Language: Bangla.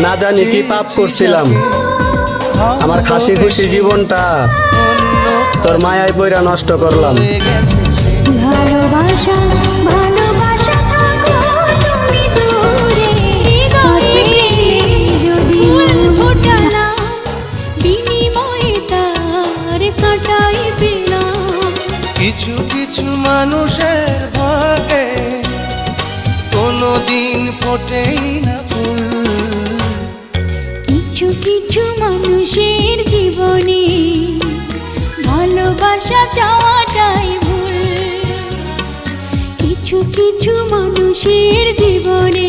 না জানি কি পাপ করছিলাম, আমার হাসি খুশি জীবনটা তোর মায়ায় পইরা নষ্ট করলাম। ভালোবাসা ভালোবাসা থাকো তুমি দূরে, কাছে যদি ফোটালাম বিনিময়ে তার কাটাই পেলাম। কিছু কিছু মানুষের ভাগে কোনোদিন ফোটেই না ফুল, কিছু কিছু মানুষের জীবনে ভালোবাসা চাওয়াটাই ভুল। কিছু কিছু মানুষের জীবনে